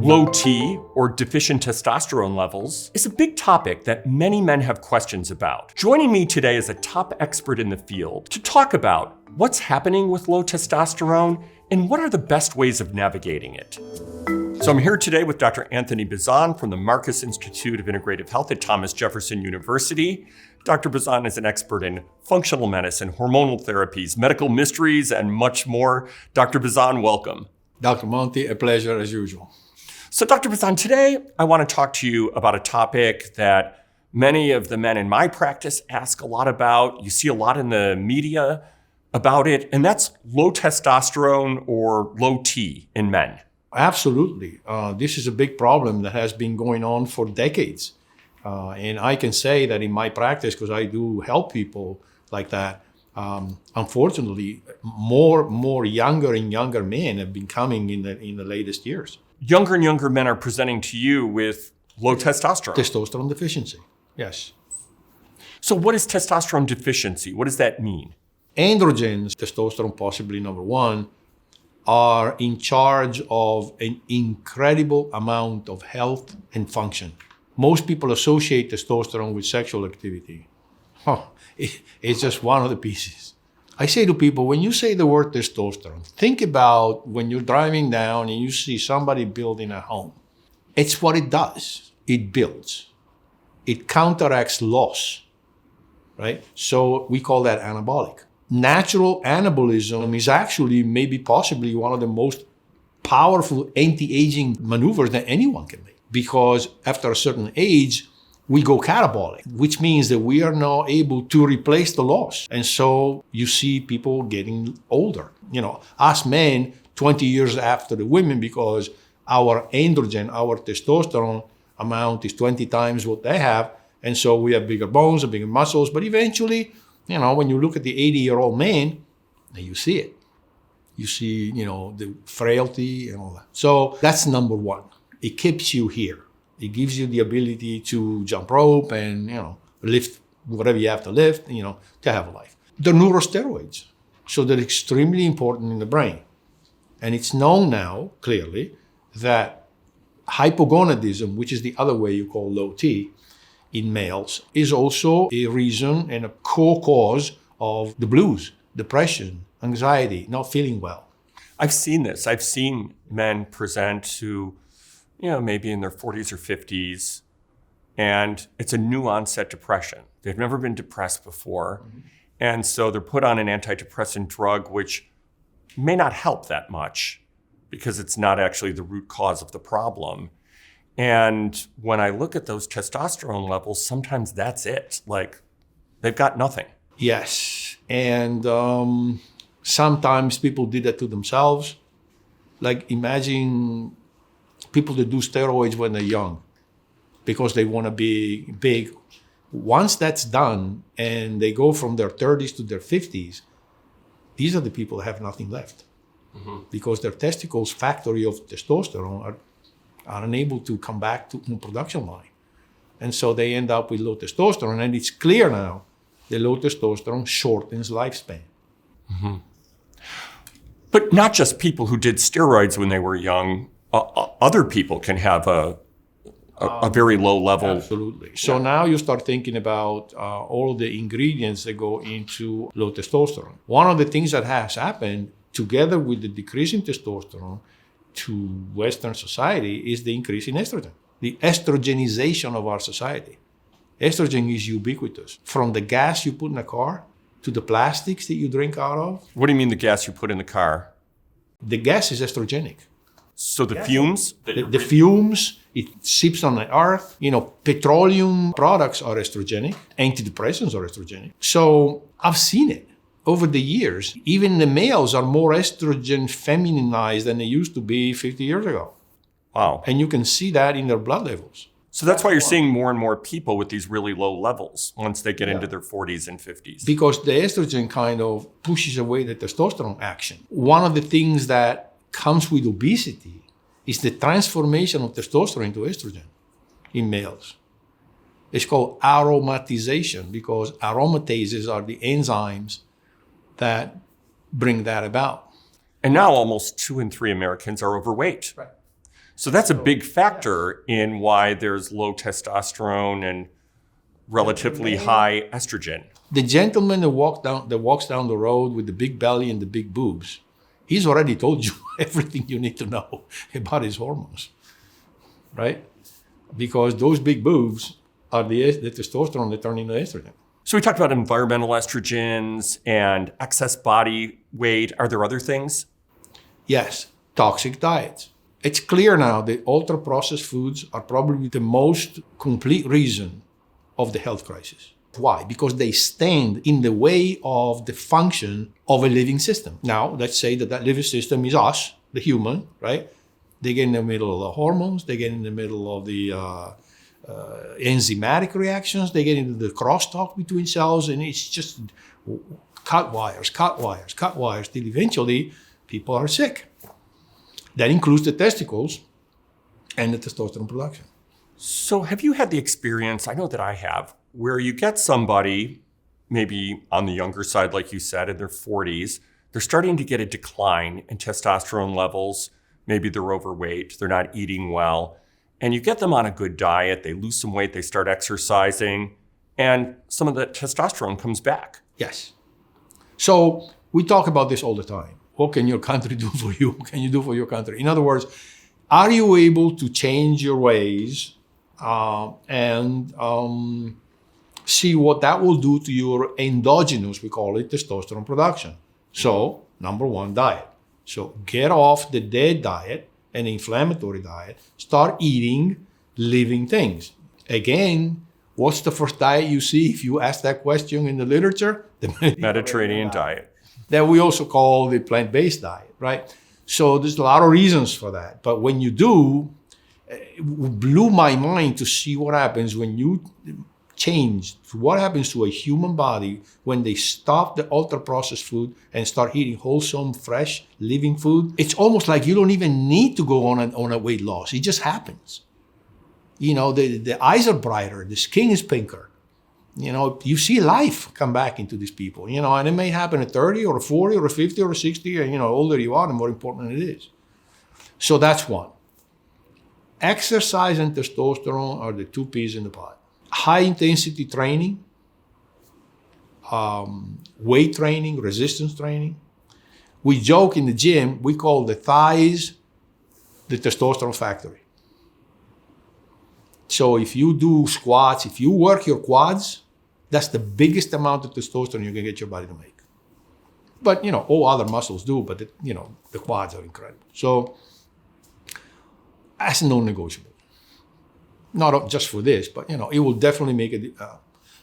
Low T, or deficient testosterone levels, is a big topic that many men have questions about. Joining me today is a top expert in the field to talk about what's happening with low testosterone and what are the best ways of navigating it. So I'm here today with Dr. Anthony Bazzan from the Marcus Institute of Integrative Health at Thomas Jefferson University. Dr. Bazzan is an expert in functional medicine, hormonal therapies, medical mysteries, and much more. Dr. Bazzan, welcome. Dr. Monti, a pleasure as usual. So Dr. Bazzan, today I want to talk to you about a topic that many of the men in my practice ask a lot about. You see a lot in the media about it, and that's low testosterone or low T in men. Absolutely. This is a big problem that has been going on for decades. And I can say that in my practice, because I do help people like that, unfortunately, more younger and younger men have been coming in the latest years. Younger and younger men are presenting to you with low testosterone. Testosterone deficiency, yes. So what is testosterone deficiency? What does that mean? Androgens, testosterone possibly number one, are in charge of an incredible amount of health and function. Most people associate testosterone with sexual activity. It's just one of the pieces. I say to people, when you say the word testosterone, think about when you're driving down and you see somebody building a home. It's what it does. It builds. It counteracts loss, right? So we call that anabolic. Natural anabolism is actually maybe possibly one of the most powerful anti-aging maneuvers that anyone can make. Because after a certain age, we go catabolic, which means that we are now able to replace the loss. And so you see people getting older. Us men, 20 years after the women, because our androgen, our testosterone amount is 20 times what they have. And so we have bigger bones and bigger muscles. But eventually, when you look at the 80-year-old man, you see it. You see, the frailty and all that. So that's number one. It keeps you here. It gives you the ability to jump rope and, lift whatever you have to lift, to have a life. The neurosteroids. So they're extremely important in the brain. And it's known now, clearly, that hypogonadism, which is the other way you call low T in males, is also a reason and a co-cause of the blues, depression, anxiety, not feeling well. I've seen this. I've seen men present who maybe in their 40s or 50s, and it's a new onset depression. They've never been depressed before. Mm-hmm. And so they're put on an antidepressant drug, which may not help that much because it's not actually the root cause of the problem. And when I look at those testosterone levels, sometimes that's it. Like they've got nothing. Yes. And sometimes people did that to themselves. Like imagine people that do steroids when they're young because they want to be big. Once that's done and they go from their 30s to their 50s, these are the people that have nothing left. Mm-hmm. Because their testicles factory of testosterone are unable to come back to the production line. And so they end up with low testosterone. And it's clear now that low testosterone shortens lifespan. Mm-hmm. But not just people who did steroids when they were young. Other people can have a very low level. Absolutely. So now you start thinking about all the ingredients that go into low testosterone. One of the things that has happened together with the decrease in testosterone to Western society is the increase in estrogen, the estrogenization of our society. Estrogen is ubiquitous. From the gas you put in a car to the plastics that you drink out of. What do you mean the gas you put in the car? The gas is estrogenic. So the fumes? The fumes, it seeps on the earth. Petroleum products are estrogenic. Antidepressants are estrogenic. So I've seen it over the years. Even the males are more estrogen femininized than they used to be 50 years ago. Wow. And you can see that in their blood levels. So that's why you're seeing more and more people with these really low levels once they get into their 40s and 50s. Because the estrogen kind of pushes away the testosterone action. One of the things that comes with obesity is the transformation of testosterone into estrogen in males. It's called aromatization because aromatases are the enzymes that bring that about. And now almost 2 in 3 Americans are overweight. Right. So that's a big factor in why there's low testosterone and relatively high estrogen. The gentleman that walks down the road with the big belly and the big boobs, he's already told you everything you need to know about his hormones, right? Because those big boobs are the testosterone that turn into estrogen. So we talked about environmental estrogens and excess body weight. Are there other things? Yes, toxic diets. It's clear now that ultra-processed foods are probably the most complete reason of the health crisis. Why? Because they stand in the way of the function of a living system. Now, let's say that living system is us, the human, right? They get in the middle of the hormones, they get in the middle of the enzymatic reactions, they get into the crosstalk between cells, and it's just cut wires, till eventually people are sick. That includes the testicles and the testosterone production. So have you had the experience, I know that I have, where you get somebody, maybe on the younger side, like you said, in their 40s, they're starting to get a decline in testosterone levels. Maybe they're overweight, they're not eating well. And you get them on a good diet, they lose some weight, they start exercising, and some of the testosterone comes back. Yes. So we talk about this all the time. What can your country do for you? What can you do for your country? In other words, are you able to change your ways and see what that will do to your endogenous, we call it, testosterone production? So, number one, diet. So get off the dead diet, an inflammatory diet, start eating living things. Again, what's the first diet you see if you ask that question in the literature? The Mediterranean diet. That we also call the plant-based diet, right? So there's a lot of reasons for that. But when you do, it blew my mind to see what happens when you change, what happens to a human body when they stop the ultra-processed food and start eating wholesome, fresh, living food. It's almost like you don't even need to go on a weight loss. It just happens. You know, the eyes are brighter, the skin is pinker. You know, you see life come back into these people, you know, and it may happen at 30 or 40 or 50 or 60, and, you know, older you are, the more important it is. So that's one. Exercise and testosterone are the two peas in the pod. High intensity training, weight training, resistance training. We joke in the gym, we call the thighs the testosterone factory. So if you do squats, if you work your quads, that's the biggest amount of testosterone you can get your body to make. But, you know, all other muscles do, but, the quads are incredible. So that's non-negotiable. Not just for this, but, it will definitely make it.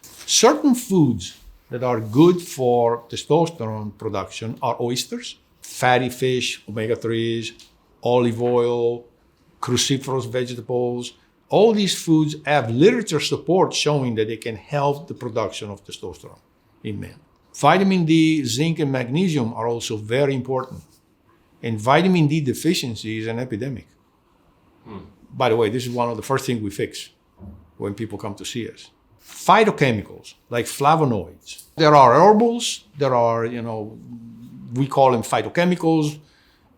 Certain foods that are good for testosterone production are oysters, fatty fish, omega-3s, olive oil, cruciferous vegetables. All these foods have literature support showing that they can help the production of testosterone in men. Vitamin D, zinc, and magnesium are also very important. And vitamin D deficiency is an epidemic. By the way, this is one of the first things we fix when people come to see us. Phytochemicals, like flavonoids. There are herbals, there are, we call them phytochemicals,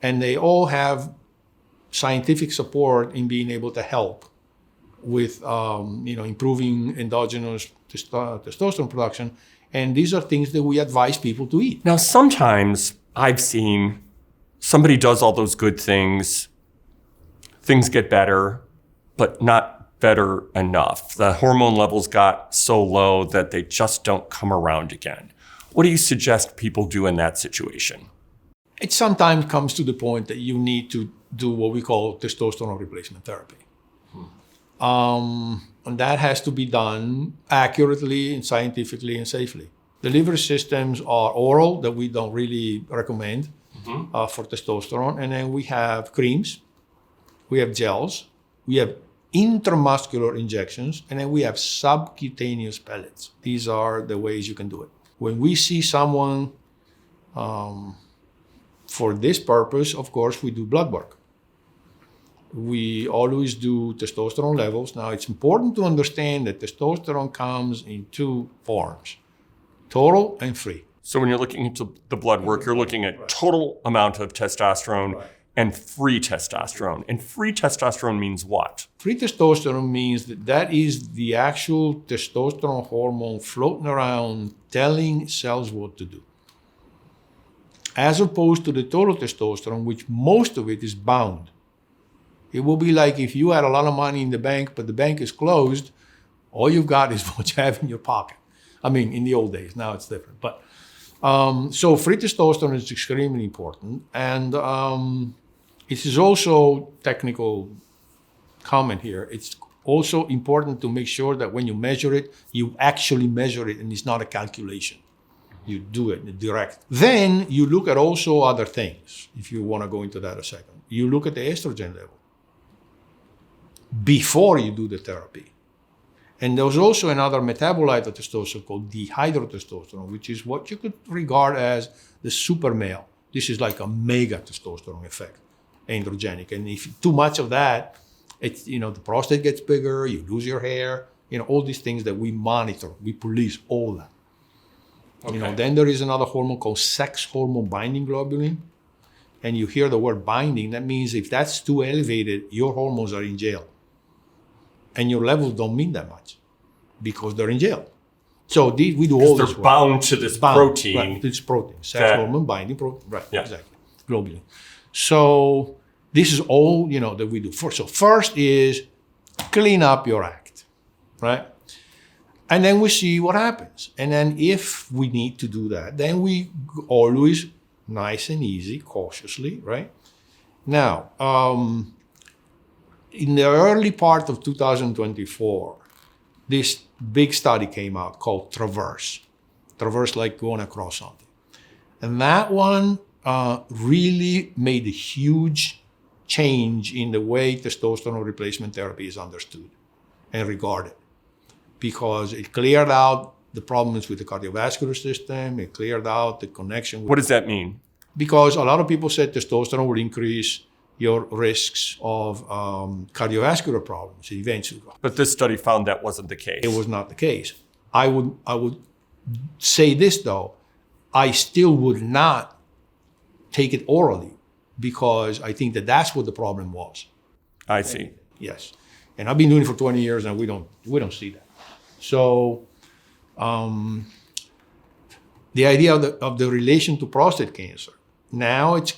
and they all have scientific support in being able to help with improving endogenous testosterone production. And these are things that we advise people to eat. Now, sometimes I've seen somebody does all those good things get better, but not better enough. The hormone levels got so low that they just don't come around again. What do you suggest people do in that situation? It sometimes comes to the point that you need to do what we call testosterone replacement therapy. And that has to be done accurately and scientifically and safely. Delivery systems are oral that we don't really recommend for testosterone. And then we have creams, we have gels, we have intramuscular injections, and then we have subcutaneous pellets. These are the ways you can do it. When we see someone for this purpose, of course, we do blood work. We always do testosterone levels. Now, it's important to understand that testosterone comes in two forms, total and free. So when you're looking into the blood work, you're looking at total amount of testosterone And free testosterone. And free testosterone means what? Free testosterone means that is the actual testosterone hormone floating around telling cells what to do. As opposed to the total testosterone, which most of it is bound. It will be like if you had a lot of money in the bank, but the bank is closed, all you've got is what you have in your pocket. I mean, in the old days, now it's different. But so free testosterone is extremely important. And it is also, technical comment here, it's also important to make sure that when you measure it, you actually measure it and it's not a calculation. You do it direct. Then you look at also other things, if you want to go into that a second. You look at the estrogen level before you do the therapy. And there's also another metabolite of testosterone called dihydrotestosterone, which is what you could regard as the super male. This is like a mega testosterone effect, androgenic. And if too much of that, it's, the prostate gets bigger, you lose your hair, all these things that we monitor, we police all that. Okay. Then there is another hormone called sex hormone binding globulin. And you hear the word binding, that means if that's too elevated, your hormones are in jail. And your levels don't mean that much because they're in jail. So we do all this work. They're bound to this protein. Right, this protein, sex hormone binding protein. Right, yeah. Exactly, globulin. So this is all, that we do. So first is clean up your act, right? And then we see what happens. And then if we need to do that, then we always nice and easy, cautiously, right? Now, in the early part of 2024, this big study came out called Traverse. Traverse like going across something. And that one really made a huge change in the way testosterone replacement therapy is understood and regarded. Because it cleared out the problems with the cardiovascular system, it cleared out the connection. What does that mean? Because a lot of people said testosterone would increase your risks of cardiovascular problems eventually. But this study found that wasn't the case. It was not the case. I would say this though, I still would not take it orally because I think that's what the problem was. I see. Yes. And I've been doing it for 20 years and we don't see that. So the idea of the relation to prostate cancer, now it's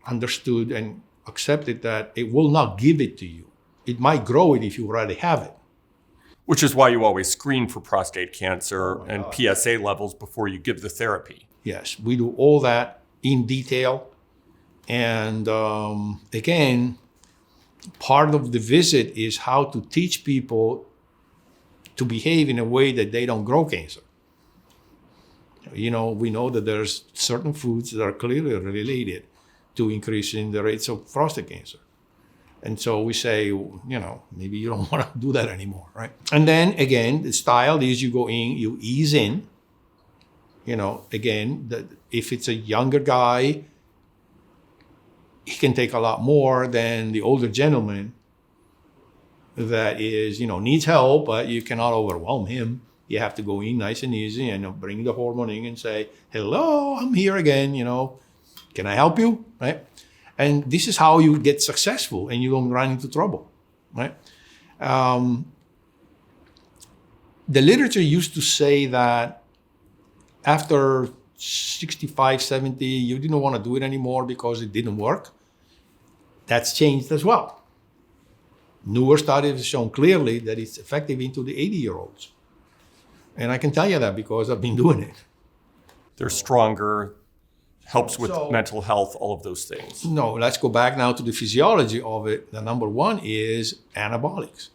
understood and accepted that it will not give it to you. It might grow it if you already have it. Which is why you always screen for prostate cancer and PSA levels before you give the therapy. Yes, we do all that in detail. And again, part of the visit is how to teach people to behave in a way that they don't grow cancer. We know that there's certain foods that are clearly related to increasing the rates of prostate cancer. And so we say, maybe you don't want to do that anymore, right? And then again, the style is you go in, you ease in. Again, if it's a younger guy, he can take a lot more than the older gentleman that is, needs help, but you cannot overwhelm him. You have to go in nice and easy and bring the hormone in and say, hello, I'm here again, can I help you, right? And this is how you get successful and you don't run into trouble, right? The literature used to say that after 65, 70, you didn't want to do it anymore because it didn't work. That's changed as well. Newer studies have shown clearly that it's effective into the 80-year-olds. And I can tell you that because I've been doing it. They're stronger, helps with mental health, all of those things. No, let's go back now to the physiology of it. The number one is anabolics.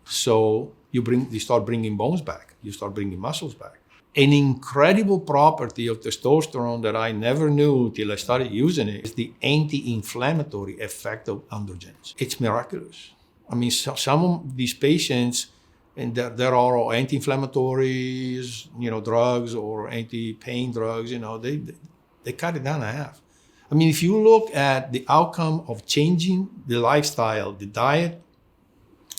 So you start bringing bones back. You start bringing muscles back. An incredible property of testosterone that I never knew till I started using it is the anti-inflammatory effect of androgens. It's miraculous. I mean, some of these patients, and there are anti-inflammatories, drugs or anti-pain drugs, they cut it down in half. I mean, if you look at the outcome of changing the lifestyle, the diet,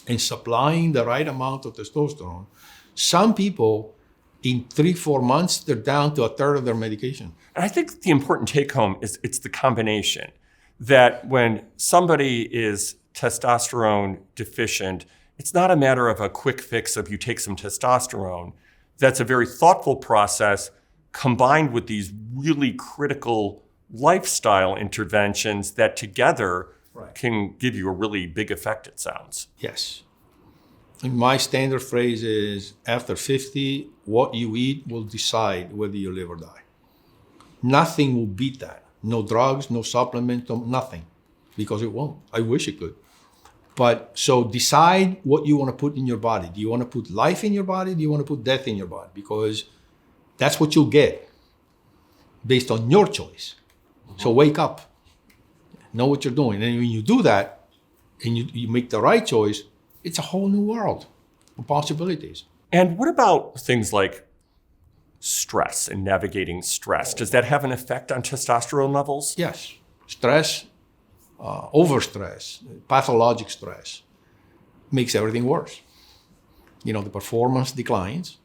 and supplying the right amount of testosterone, some people in 3-4 months, they're down to a third of their medication. And I think the important take home is it's the combination. that when somebody is testosterone deficient, it's not a matter of a quick fix of you take some testosterone. That's a very thoughtful process combined with these really critical lifestyle interventions that together can give you a really big effect, it sounds. Yes. And my standard phrase is, after 50, what you eat will decide whether you live or die. Nothing will beat that. No drugs, no supplements, nothing. Because it won't. I wish it could. But so decide what you want to put in your body. Do you want to put life in your body? Do you want to put death in your body? Because that's what you'll get based on your choice. So wake up. Know what you're doing. And when you do that and you make the right choice, it's a whole new world of possibilities. And what about things like stress and navigating stress? Does that have an effect on testosterone levels? Yes. Stress, overstress, pathologic stress makes everything worse. The performance declines.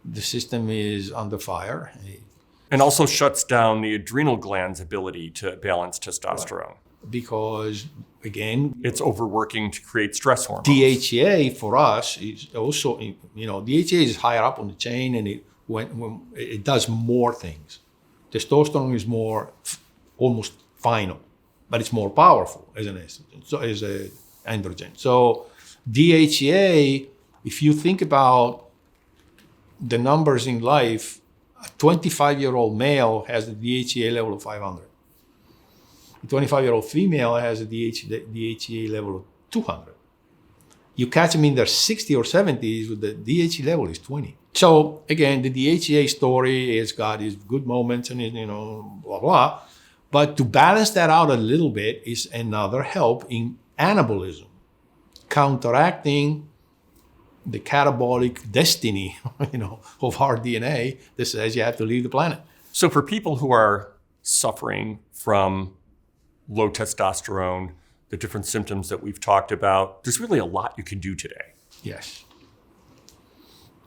The system is under fire. And also shuts down the adrenal gland's ability to balance testosterone. Right. Because, again, it's overworking to create stress hormones. DHEA for us is also, DHEA is higher up on the chain, and it does more things. Testosterone is more almost final, but it's more powerful as an estrogen, so as an androgen. So DHEA, if you think about the numbers in life, a 25-year-old male has a DHEA level of 500. A 25-year-old female has a DHEA level of 200. You catch them in their 60s or 70s with the DHEA level is 20. So again, the DHEA story has got its good moments and blah, blah. But to balance that out a little bit is another help in anabolism, counteracting the catabolic destiny, of our DNA that says you have to leave the planet. So for people who are suffering from low testosterone, the different symptoms that we've talked about, there's really a lot you can do today. Yes.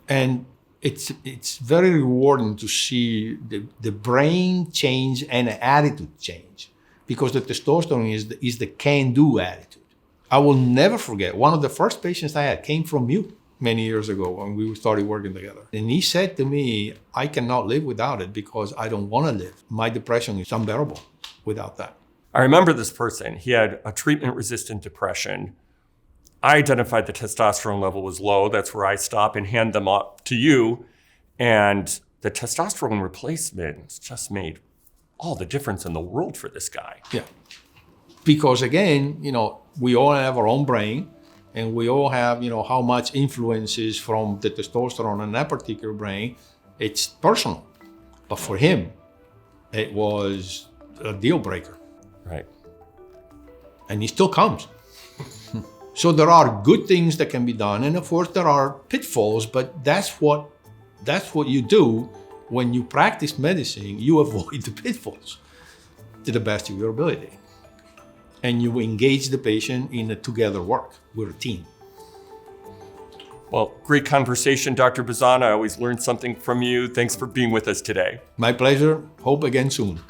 And it's very rewarding to see the brain change and attitude change, because the testosterone is the can-do attitude. I will never forget, one of the first patients I had came from you many years ago when we started working together. And he said to me, I cannot live without it because I don't want to live. My depression is unbearable without that. I remember this person. He had a treatment-resistant depression. I identified the testosterone level was low. That's where I stop and hand them up to you. And the testosterone replacement just made all the difference in the world for this guy. Yeah. Because again, we all have our own brain, and we all have, how much influences from the testosterone in that particular brain. It's personal. But for him, it was a deal breaker. Right. And he still comes. So there are good things that can be done. And of course there are pitfalls, but that's what you do when you practice medicine. You avoid the pitfalls to the best of your ability. And you engage the patient in a together work. We're a team. Well, great conversation, Dr. Bazzan. I always learn something from you. Thanks for being with us today. My pleasure. Hope again soon.